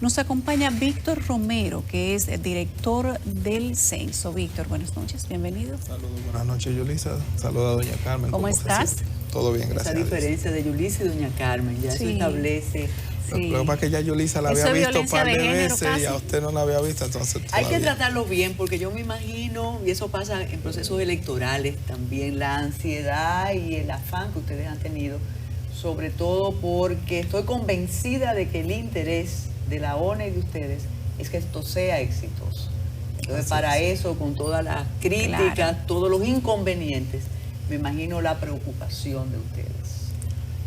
Nos acompaña Víctor Romero, que es director del Censo. Víctor, buenas noches, bienvenido. Saludos, buenas noches, Yulisa. Saludos a doña Carmen. ¿Cómo estás? Todo bien, gracias. Esa diferencia de Yulisa y doña Carmen, ya se establece. Sí. Lo que pasa es que ya Yulisa la había visto un par de veces y a usted no la había visto, entonces hay que tratarlo bien, porque yo me imagino, y eso pasa en procesos electorales también, la ansiedad y el afán que ustedes han tenido, sobre todo porque estoy convencida de que el interés de la ONE y de ustedes es que esto sea exitoso. Entonces, para eso, con todas las críticas, todos los inconvenientes, me imagino la preocupación de ustedes.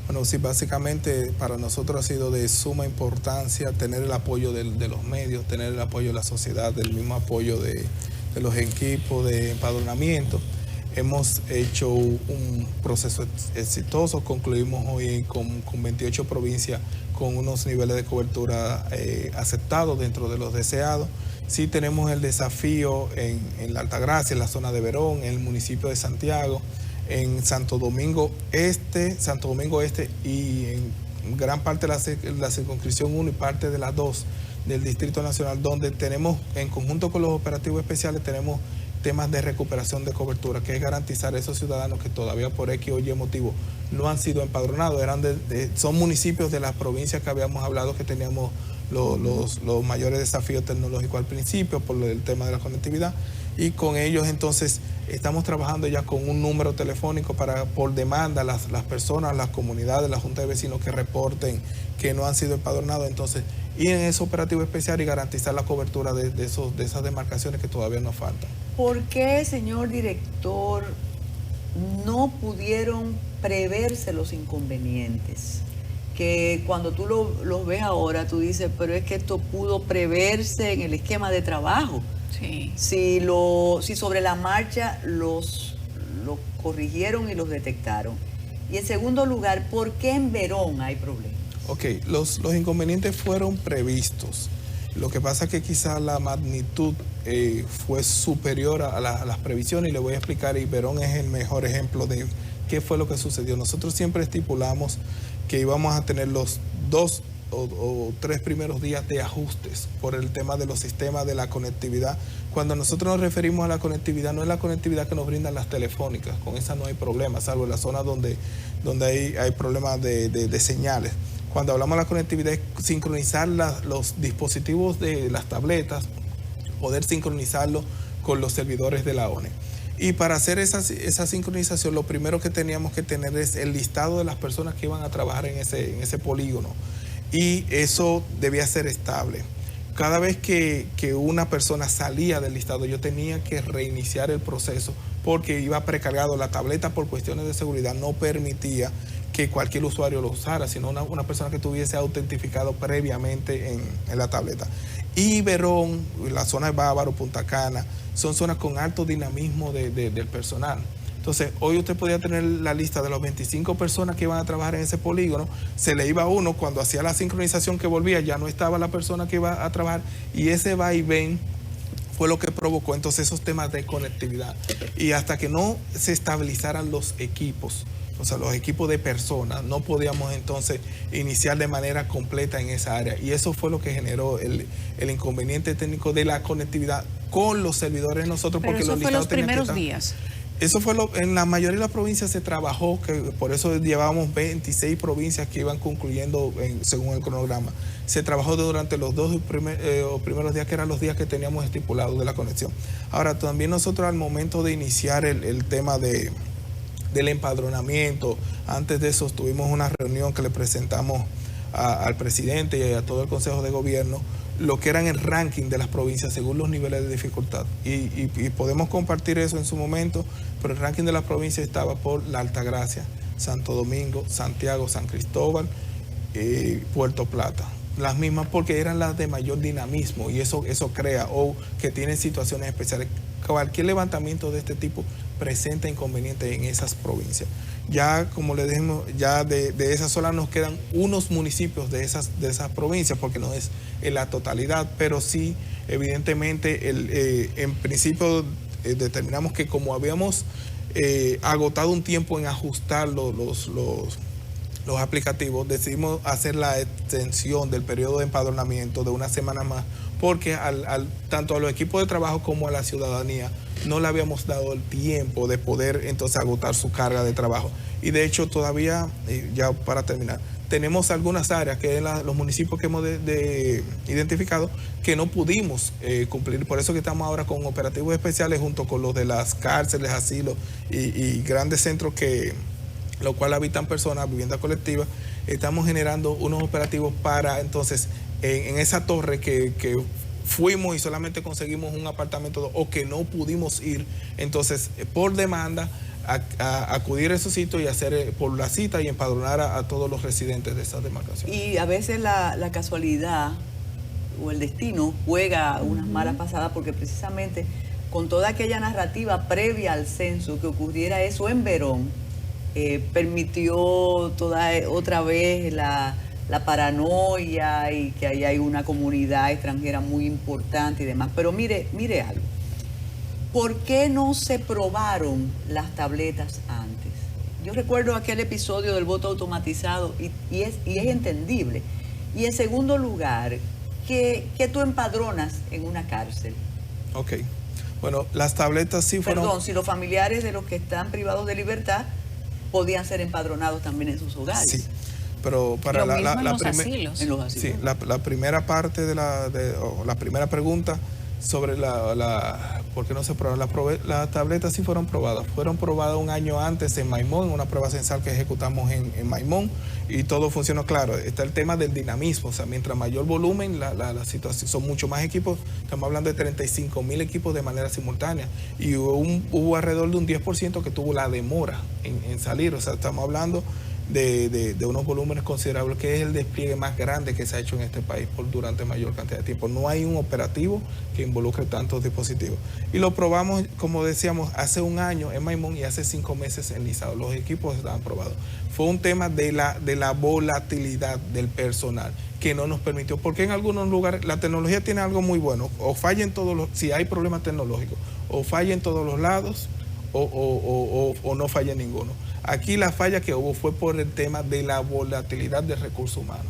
Bueno, sí, básicamente para nosotros ha sido de suma importancia tener el apoyo de los medios, tener el apoyo de la sociedad, el mismo apoyo de los equipos de empadronamiento. Hemos hecho un proceso exitoso, concluimos hoy con 28 provincias con unos niveles de cobertura aceptados dentro de los deseados. Sí tenemos el desafío en la Altagracia, en la zona de Verón, en el municipio de Santiago, en Santo Domingo Este y en gran parte de la circunscripción 1 y parte de la 2 del Distrito Nacional, donde tenemos, en conjunto con los operativos especiales, tenemos temas de recuperación de cobertura, que es garantizar a esos ciudadanos que todavía por X o Y motivo no han sido empadronados. Son municipios de las provincias que habíamos hablado que teníamos los mayores desafíos tecnológicos al principio por el tema de la conectividad, y con ellos entonces estamos trabajando ya con un número telefónico para, por demanda, las personas, las comunidades, la junta de vecinos que reporten que no han sido empadronados, entonces ir en ese operativo especial y garantizar la cobertura de esas demarcaciones que todavía nos faltan. ¿Por qué, señor director, no pudieron preverse los inconvenientes? Que cuando tú los ves ahora, tú dices, pero es que esto pudo preverse en el esquema de trabajo. Sí. Si sobre la marcha los corrigieron y los detectaron. Y en segundo lugar, ¿por qué en Verón hay problemas? Ok, los inconvenientes fueron previstos. Lo que pasa es que quizá la magnitud fue superior a las previsiones, y le voy a explicar, y Verón es el mejor ejemplo de qué fue lo que sucedió. Nosotros siempre estipulamos que íbamos a tener los 2 o 3 primeros días de ajustes por el tema de los sistemas de la conectividad. Cuando nosotros nos referimos a la conectividad, no es la conectividad que nos brindan las telefónicas, con esa no hay problema, salvo en la zona donde hay problemas de señales. Cuando hablamos de la conectividad es sincronizar los dispositivos de las tabletas, poder sincronizarlo con los servidores de la ONE. Y para hacer esa sincronización, lo primero que teníamos que tener es el listado de las personas que iban a trabajar en ese polígono. Y eso debía ser estable. Cada vez que una persona salía del listado, yo tenía que reiniciar el proceso porque iba precargado. La tableta, por cuestiones de seguridad, no permitía que cualquier usuario lo usara, sino una persona que tuviese autentificado previamente en la tableta. Y Verón, la zona de Bávaro, Punta Cana, son zonas con alto dinamismo del personal. Entonces, hoy usted podía tener la lista de las 25 personas que iban a trabajar en ese polígono, se le iba uno, cuando hacía la sincronización que volvía, ya no estaba la persona que iba a trabajar, y ese va y ven fue lo que provocó entonces esos temas de conectividad. Y hasta que no se estabilizaran los equipos, o sea, los equipos de personas, no podíamos entonces iniciar de manera completa en esa área. Y eso fue lo que generó el inconveniente técnico de la conectividad con los servidores de nosotros. Pero porque eso los fue los primeros estar, días. Eso fue en la mayoría de las provincias se trabajó, que por eso llevábamos 26 provincias que iban concluyendo según el cronograma. Se trabajó durante los 2 primeros días, que eran los días que teníamos estipulados de la conexión. Ahora, también nosotros al momento de iniciar el tema del empadronamiento, antes de eso tuvimos una reunión que le presentamos al presidente y a todo el Consejo de Gobierno, lo que eran el ranking de las provincias según los niveles de dificultad. Y podemos compartir eso en su momento, pero el ranking de las provincias estaba por la Altagracia, Santo Domingo, Santiago, San Cristóbal, Puerto Plata. Las mismas porque eran las de mayor dinamismo, y eso crea, o que tienen situaciones especiales. Cualquier levantamiento de este tipo presenta inconvenientes en esas provincias. Ya, como le dijimos, ya de esas solas nos quedan unos municipios de esas provincias, porque no es en la totalidad, pero sí, evidentemente, en principio determinamos que como habíamos agotado un tiempo en ajustar los aplicativos, decidimos hacer la extensión del periodo de empadronamiento de una semana más, porque tanto a los equipos de trabajo como a la ciudadanía no le habíamos dado el tiempo de poder entonces agotar su carga de trabajo. Y de hecho todavía, ya para terminar, tenemos algunas áreas que en los municipios que hemos identificado que no pudimos cumplir. Por eso que estamos ahora con operativos especiales junto con los de las cárceles, asilos y grandes centros los cuales habitan personas, vivienda colectiva. Estamos generando unos operativos para entonces en esa torre que fuimos y solamente conseguimos un apartamento o que no pudimos ir, entonces por demanda a acudir a esos sitios y hacer por la cita y empadronar a todos los residentes de esa demarcación. Y a veces la casualidad o el destino juega unas malas pasadas, porque precisamente con toda aquella narrativa previa al censo que ocurriera eso en Verón, permitió otra vez la paranoia y que ahí hay una comunidad extranjera muy importante y demás. Pero mire algo. ¿Por qué no se probaron las tabletas antes? Yo recuerdo aquel episodio del voto automatizado y es entendible. Y en segundo lugar, ¿qué tú empadronas en una cárcel? Ok. Bueno, las tabletas sí fueron... Perdón, si los familiares de los que están privados de libertad podían ser empadronados también en sus hogares. Sí, pero para en los asilos. Sí, la primera parte la primera pregunta sobre ¿por qué no se probaron? Las tabletas sí fueron probadas un año antes en Maimón, en una prueba censal que ejecutamos en Maimón, y todo funcionó claro. Está el tema del dinamismo, o sea, mientras mayor volumen, la situación, son mucho más equipos, estamos hablando de 35,000 equipos de manera simultánea, y hubo alrededor de un 10% que tuvo la demora en salir, o sea, estamos hablando de unos volúmenes considerables, que es el despliegue más grande que se ha hecho en este país durante mayor cantidad de tiempo. No hay un operativo que involucre tantos dispositivos. Y lo probamos, como decíamos, hace un año en Maimón y hace 5 meses en Lizao. Los equipos estaban probados. Fue un tema de la volatilidad del personal que no nos permitió, porque en algunos lugares la tecnología tiene algo muy bueno, o falla en si hay problemas tecnológicos, o falla en todos los lados, o no falla en ninguno. Aquí la falla que hubo fue por el tema de la volatilidad del recurso humano.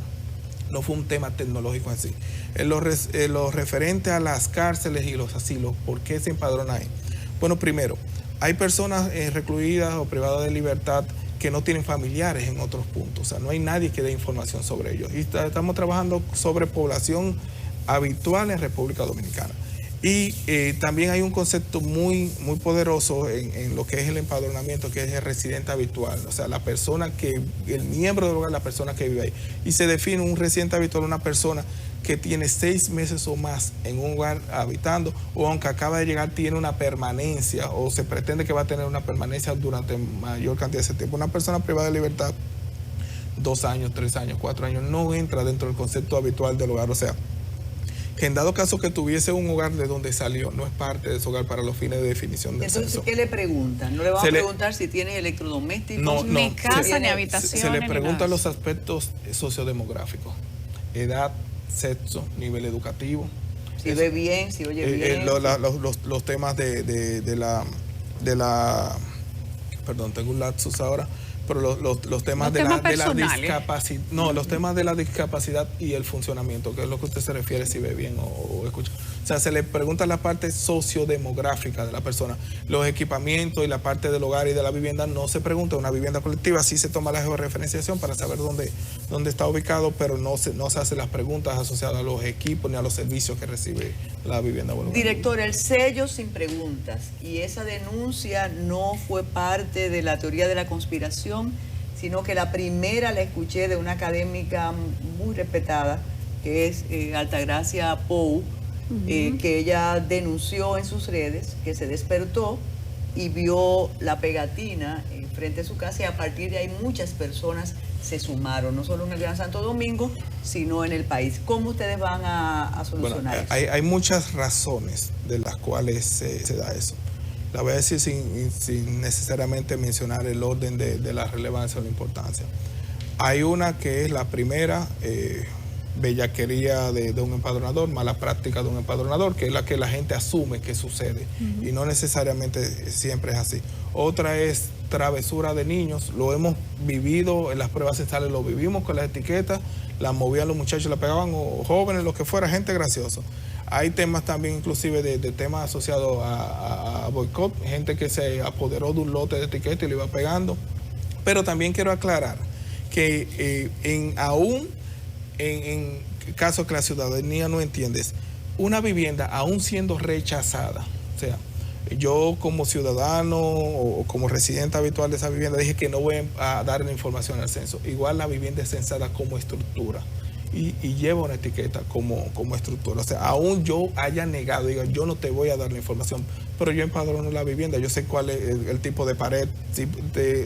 No fue un tema tecnológico en sí. En lo referente a las cárceles y los asilos, ¿por qué se empadrona ahí? Bueno, primero, hay personas recluidas o privadas de libertad que no tienen familiares en otros puntos. O sea, no hay nadie que dé información sobre ellos. Y estamos trabajando sobre población habitual en República Dominicana. Y también hay un concepto muy poderoso en lo que es el empadronamiento, que es el residente habitual, o sea, el miembro del hogar, la persona que vive ahí. Y se define un residente habitual, una persona que tiene 6 meses o más en un hogar habitando, o aunque acaba de llegar tiene una permanencia, o se pretende que va a tener una permanencia durante mayor cantidad de ese tiempo. Una persona privada de libertad, 2 años, 3 años, 4 años, no entra dentro del concepto habitual del hogar, o sea, que en dado caso que tuviese un hogar de donde salió, no es parte de su hogar para los fines de definición del censo. Entonces, ¿qué le preguntan? ¿No le van a preguntar si tiene electrodomésticos? No, ni casa, ni habitación. Se le preguntan los aspectos sociodemográficos: edad, sexo, nivel educativo. Si ve bien, si oye bien. Los temas de la... Perdón, tengo un lapsus ahora. Pero los temas de la discapacidad, no, los temas de la discapacidad y el funcionamiento, que es lo que usted se refiere, si ve bien o escucha. O sea, se le pregunta la parte sociodemográfica de la persona. Los equipamientos y la parte del hogar y de la vivienda no se pregunta. Una vivienda colectiva sí se toma la georreferenciación para saber dónde está ubicado, pero no se hacen las preguntas asociadas a los equipos ni a los servicios que recibe la vivienda voluntaria. Director, el sello sin preguntas, y esa denuncia no fue parte de la teoría de la conspiración, sino que la primera la escuché de una académica muy respetada, que es Altagracia Pou, que ella denunció en sus redes que se despertó y vio la pegatina frente a su casa, y a partir de ahí muchas personas se sumaron, no solo en el Gran Santo Domingo, sino en el país. ¿Cómo ustedes van a solucionar eso? Hay muchas razones de las cuales se da eso. La voy a decir sin necesariamente mencionar el orden de la relevancia o la importancia. Hay una que es la primera, bellaquería de un empadronador, mala práctica de un empadronador, que es la que la gente asume que sucede, y no necesariamente siempre es así. Otra es travesura de niños, lo hemos vivido en las pruebas censales, lo vivimos con las etiquetas, las movían los muchachos, la pegaban, o jóvenes, lo que fuera, gente graciosa. Hay temas también inclusive de temas asociados a boicot, gente que se apoderó de un lote de etiqueta y lo iba pegando. Pero también quiero aclarar que aún en casos que la ciudadanía no entiende, una vivienda aún siendo rechazada, o sea, yo como ciudadano o como residente habitual de esa vivienda dije que no voy a dar la información al censo. Igual la vivienda es censada como estructura y lleva una etiqueta como estructura. O sea, aún yo haya negado, diga, yo no te voy a dar la información, pero yo empadrono la vivienda, yo sé cuál es el tipo de pared,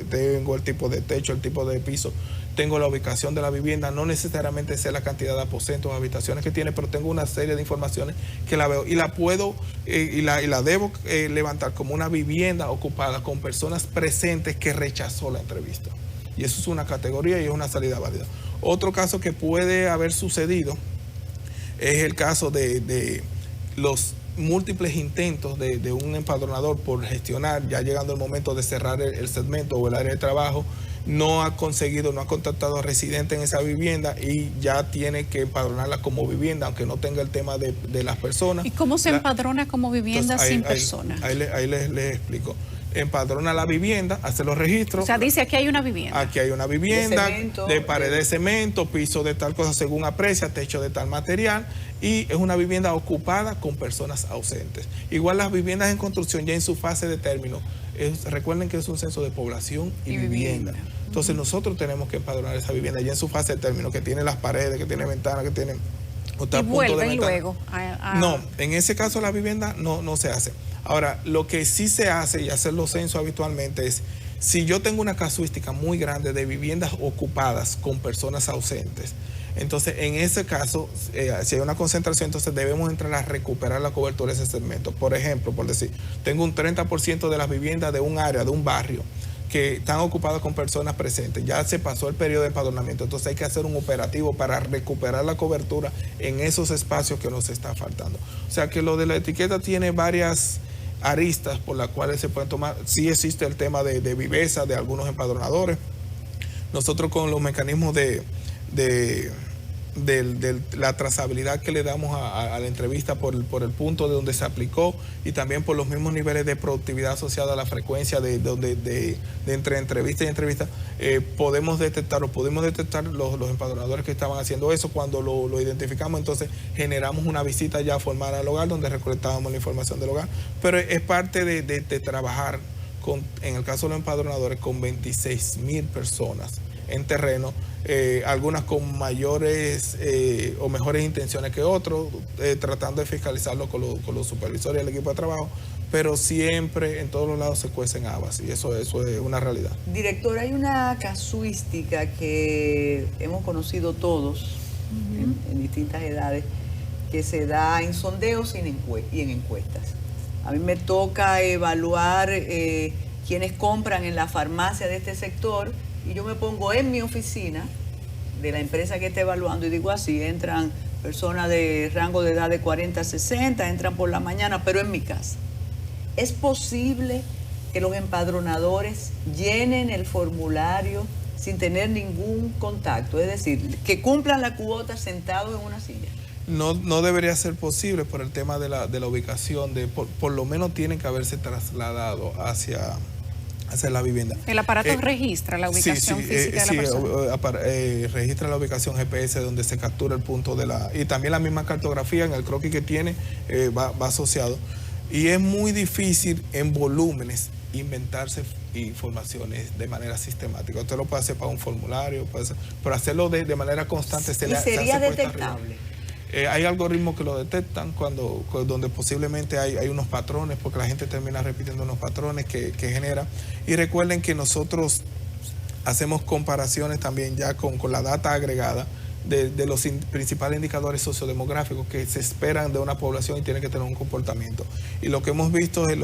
tengo el tipo de techo, el tipo de piso, tengo la ubicación de la vivienda, no necesariamente sé la cantidad de aposentos o habitaciones que tiene, pero tengo una serie de informaciones que la veo y la puedo y la debo levantar como una vivienda ocupada con personas presentes que rechazó la entrevista. Y eso es una categoría y es una salida válida. Otro caso que puede haber sucedido es el caso de los múltiples intentos de un empadronador por gestionar, ya llegando el momento de cerrar el segmento o el área de trabajo, no ha conseguido, no ha contactado a residentes en esa vivienda y ya tiene que empadronarla como vivienda, aunque no tenga el tema de las personas. ¿Y cómo se empadrona como vivienda sin personas? Ahí les explico. Empadrona la vivienda, hace los registros. O sea, dice aquí hay una vivienda. Aquí hay una vivienda de pared de cemento, piso de tal cosa según aprecia, techo de tal material, y es una vivienda ocupada con personas ausentes. Igual las viviendas en construcción ya en su fase de término, recuerden que es un censo de población y vivienda. Entonces nosotros tenemos que empadronar esa vivienda ya en su fase de término, que tiene las paredes, que tiene ventanas, que tiene... Y vuelven luego No, en ese caso la vivienda no se hace. Ahora, lo que sí se hace y hacer los censos habitualmente es, si yo tengo una casuística muy grande de viviendas ocupadas con personas ausentes, entonces en ese caso, si hay una concentración, entonces debemos entrar a recuperar la cobertura de ese segmento. Por ejemplo, por decir, tengo un 30% de las viviendas de un área, de un barrio, que están ocupadas con personas presentes. Ya se pasó el periodo de empadronamiento, entonces hay que hacer un operativo para recuperar la cobertura en esos espacios que nos está faltando. O sea que lo de la etiqueta tiene varias aristas por las cuales se pueden tomar. Sí existe el tema de viveza de algunos empadronadores. Nosotros con los mecanismos de la trazabilidad que le damos a la entrevista por el punto de donde se aplicó y también por los mismos niveles de productividad asociada a la frecuencia de entre entrevista y entrevista, pudimos detectar los empadronadores que estaban haciendo eso. Cuando lo identificamos, entonces generamos una visita ya formal al hogar donde recolectábamos la información del hogar, pero es parte de trabajar en el caso de los empadronadores con 26,000 personas en terreno, algunas con mayores o mejores intenciones que otros, tratando de fiscalizarlo con los supervisores y el equipo de trabajo, pero siempre en todos los lados se cuecen habas y eso es una realidad. Director, hay una casuística que hemos conocido todos en distintas edades, que se da en sondeos y en encuestas. A mí me toca evaluar quienes compran en la farmacia de este sector, y yo me pongo en mi oficina de la empresa que está evaluando y digo así, entran personas de rango de edad de 40 a 60, entran por la mañana, pero en mi casa. ¿Es posible que los empadronadores llenen el formulario sin tener ningún contacto? Es decir, que cumplan la cuota sentados en una silla. No debería ser posible por el tema de la ubicación, por lo menos tienen que haberse trasladado hacia la vivienda. ¿El aparato registra la ubicación física de la persona? Registra la ubicación GPS donde se captura el punto y también la misma cartografía en el croquis que tiene va asociado. Y es muy difícil en volúmenes inventarse informaciones de manera sistemática. Usted lo puede hacer para un formulario, pero hacerlo de manera constante ¿Y sería detectable? Hay algoritmos que lo detectan donde posiblemente hay unos patrones, porque la gente termina repitiendo unos patrones que genera. Y recuerden que nosotros hacemos comparaciones también ya con la data agregada de los principales indicadores sociodemográficos que se esperan de una población y tiene que tener un comportamiento. Y lo que hemos visto y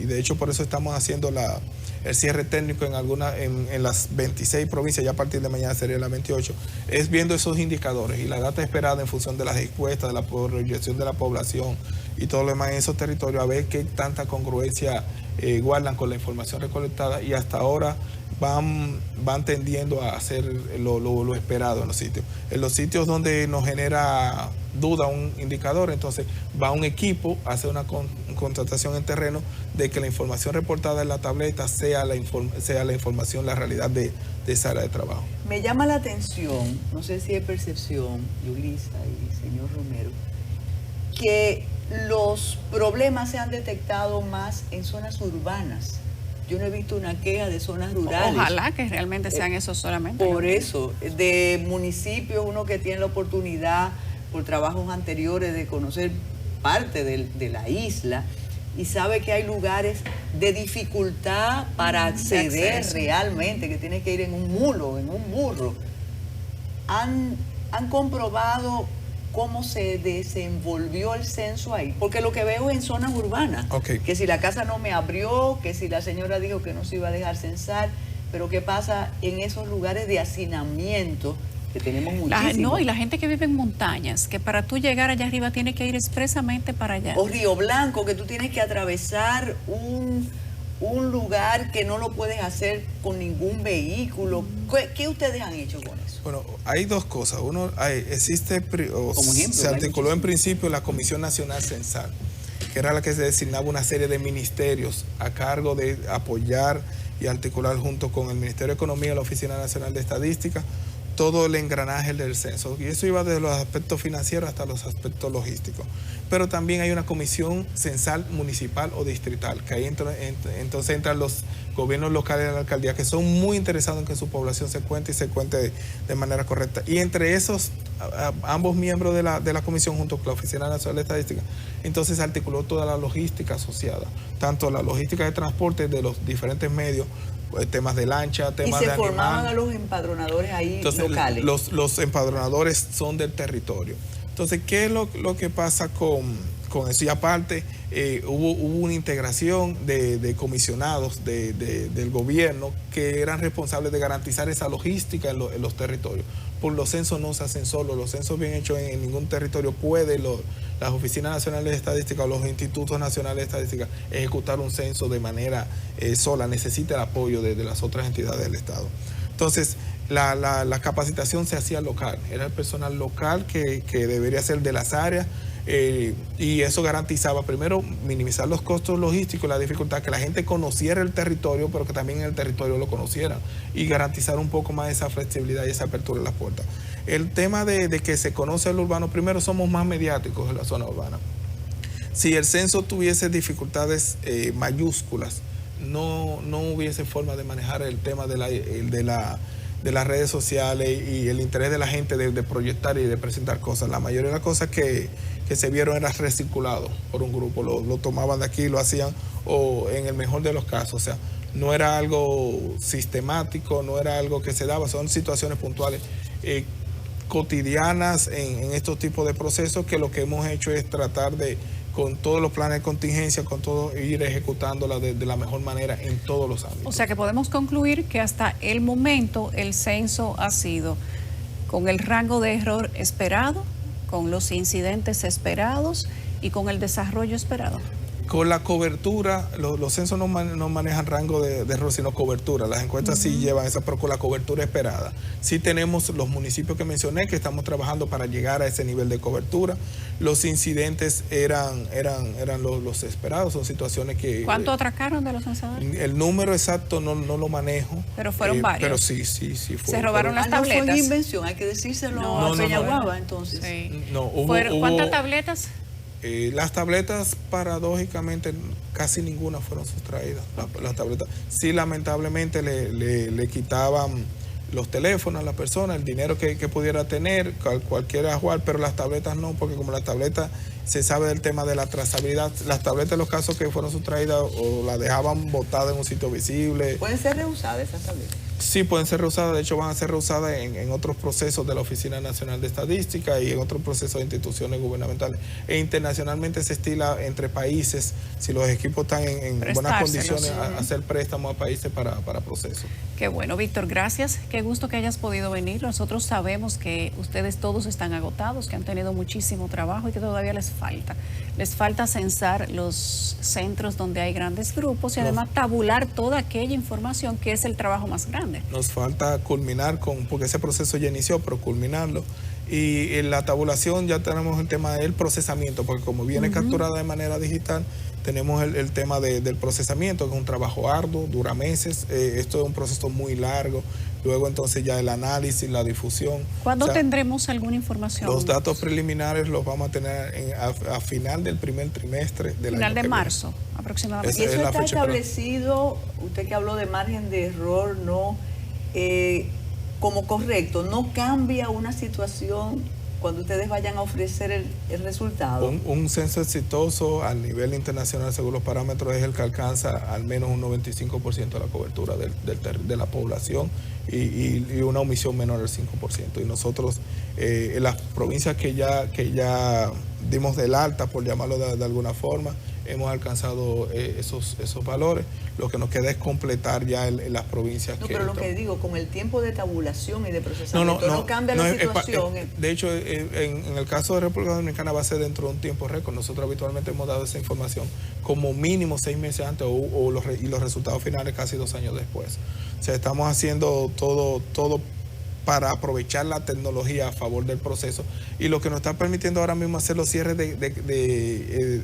de hecho por eso estamos haciendo el cierre técnico en las 26 provincias, ya a partir de mañana sería la 28, es viendo esos indicadores y la data esperada en función de las encuestas, de la proyección de la población y todo lo demás en esos territorios, a ver qué tanta congruencia guardan con la información recolectada, y hasta ahora van tendiendo a hacer lo esperado en los sitios. En los sitios donde nos genera duda un indicador, entonces va un equipo a hacer una contratación en terreno de que la información reportada en la tableta sea la información, la realidad de esa área de trabajo. Me llama la atención, no sé si es percepción, Yulisa y señor Romero, que los problemas se han detectado más en zonas urbanas. Yo no he visto una queja de zonas rurales. Ojalá que realmente sean esos solamente. Por eso, de municipios, uno que tiene la oportunidad por trabajos anteriores de conocer parte de la isla y sabe que hay lugares de dificultad para acceder realmente, que tienes que ir en un mulo, en un burro. Han comprobado cómo se desenvolvió el censo ahí, porque lo que veo en zonas urbanas, que si la casa no me abrió, que si la señora dijo que no se iba a dejar censar, pero ¿qué pasa en esos lugares de hacinamiento que tenemos muchísimo? Y la gente que vive en montañas, que para tú llegar allá arriba tienes que ir expresamente para allá. O Río Blanco, que tú tienes que atravesar un lugar que no lo puedes hacer con ningún vehículo. ¿Qué ustedes han hecho con eso? Bueno, hay dos cosas. Uno, se articuló en principio la Comisión Nacional Censal, que era la que se designaba una serie de ministerios a cargo de apoyar y articular junto con el Ministerio de Economía y la Oficina Nacional de Estadística todo el engranaje del censo. Y eso iba desde los aspectos financieros hasta los aspectos logísticos. Pero también hay una comisión censal municipal o distrital, que ahí entonces entran los gobiernos locales de la alcaldía, que son muy interesados en que su población se cuente y se cuente de manera correcta. Y entre esos, ambos miembros de la comisión, junto con la Oficina Nacional de Estadística, entonces se articuló toda la logística asociada, tanto la logística de transporte de los diferentes medios, temas de lancha, temas de animal. ¿Y se formaban a los empadronadores ahí entonces, locales? Los empadronadores son del territorio. Entonces, ¿qué es lo que pasa con eso? Y aparte, hubo una integración de comisionados del gobierno que eran responsables de garantizar esa logística en los territorios. Por los censos no se hacen solos, los censos bien hechos en ningún territorio puede las oficinas nacionales de estadística o los institutos nacionales de estadística ejecutar un censo de manera sola, necesita el apoyo de las otras entidades del Estado. Entonces, la capacitación se hacía local, era el personal local que debería ser de las áreas, y eso garantizaba primero minimizar los costos logísticos, la dificultad, que la gente conociera el territorio, pero que también en el territorio lo conociera, y garantizar un poco más esa flexibilidad y esa apertura de las puertas. El tema de que se conoce el urbano, primero somos más mediáticos en la zona urbana. Si el censo tuviese dificultades mayúsculas, no hubiese forma de manejar el tema de las redes sociales y el interés de la gente de proyectar y de presentar cosas. La mayoría de las cosas que se vieron era recirculado por un grupo, lo tomaban de aquí, lo hacían, o en el mejor de los casos, o sea, no era algo sistemático, no era algo que se daba, son situaciones puntuales cotidianas en estos tipos de procesos, que lo que hemos hecho es tratar de, con todos los planes de contingencia, con todo, ir ejecutándola de la mejor manera en todos los ámbitos. O sea que podemos concluir que hasta el momento el censo ha sido con el rango de error esperado, con los incidentes esperados y con el desarrollo esperado. Con la cobertura, los censos no manejan rango de error, sino cobertura. Las encuestas sí llevan esa, pero con la cobertura esperada. Sí tenemos los municipios que mencioné, que estamos trabajando para llegar a ese nivel de cobertura. Los incidentes eran los esperados, son situaciones que... ¿Cuánto atracaron de los censadores? El número exacto no lo manejo. Pero fueron varios. Pero sí fue. Se robaron las tabletas. No fue invención, hay que decírselo a Peñaguaba, entonces. Sí. Hubo ¿cuántas tabletas? Las tabletas, paradójicamente, casi ninguna fueron sustraídas. Las tabletas, sí, lamentablemente le quitaban los teléfonos a la persona, el dinero que pudiera tener, cualquiera jugar, pero las tabletas no, porque como las tabletas se sabe del tema de la trazabilidad, las tabletas, los casos que fueron sustraídas, o las dejaban botadas en un sitio visible. ¿Pueden ser reusadas esas tabletas? Sí, pueden ser reusadas, de hecho van a ser reusadas en otros procesos de la Oficina Nacional de Estadística y en otros procesos de instituciones gubernamentales. E internacionalmente se estila entre países, si los equipos están en buenas condiciones, a hacer préstamos a países para procesos. Qué bueno, Víctor, gracias. Qué gusto que hayas podido venir. Nosotros sabemos que ustedes todos están agotados, que han tenido muchísimo trabajo y que todavía les falta. Les falta censar los centros donde hay grandes grupos y además tabular toda aquella información que es el trabajo más grande. Nos falta culminar porque ese proceso ya inició, pero culminarlo. Y en la tabulación ya tenemos el tema del procesamiento, porque como viene capturada de manera digital, tenemos el tema del procesamiento, que es un trabajo arduo, dura meses. Esto es un proceso muy largo. Luego entonces ya el análisis, la difusión. ¿Cuándo tendremos alguna información? Los datos preliminares los vamos a tener a final del primer trimestre del año. Final de marzo, aproximadamente. Y eso está establecido, usted que habló de margen de error, ¿no? Como correcto, ¿no cambia una situación cuando ustedes vayan a ofrecer el resultado? Un censo exitoso a nivel internacional, según los parámetros, es el que alcanza al menos un 95% de la cobertura de la población y una omisión menor del 5%. Y nosotros, en las provincias que ya dimos del alta, por llamarlo de alguna forma, hemos alcanzado esos valores. Lo que nos queda es completar ya en las provincias. No, pero lo que digo, con el tiempo de tabulación y de procesamiento, no cambia la situación. De hecho, en el caso de República Dominicana va a ser dentro de un tiempo récord. Nosotros habitualmente hemos dado esa información como mínimo 6 meses antes y los resultados finales casi 2 años después. O sea, estamos haciendo todo para aprovechar la tecnología a favor del proceso, y lo que nos está permitiendo ahora mismo hacer los cierres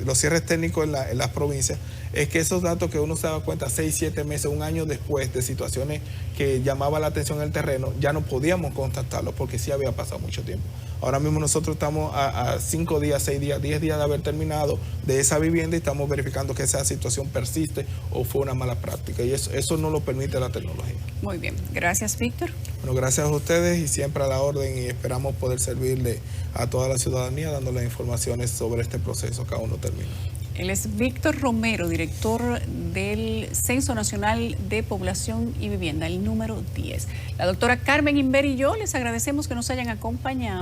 los cierres técnicos en las provincias es que esos datos que uno se daba cuenta 6, 7 meses, un año después de situaciones que llamaban la atención en el terreno, ya no podíamos constatarlos porque sí había pasado mucho tiempo. Ahora mismo nosotros estamos a 5 días, 6 días, 10 días de haber terminado de esa vivienda y estamos verificando que esa situación persiste o fue una mala práctica, y eso no lo permite la tecnología. Muy bien, gracias, Víctor. Bueno, gracias a ustedes y siempre a la orden, y esperamos poder servirle a toda la ciudadanía dándole informaciones sobre este proceso que aún no termina. Él es Víctor Romero, director del Censo Nacional de Población y Vivienda, el número 10. La doctora Carmen Inver y yo les agradecemos que nos hayan acompañado.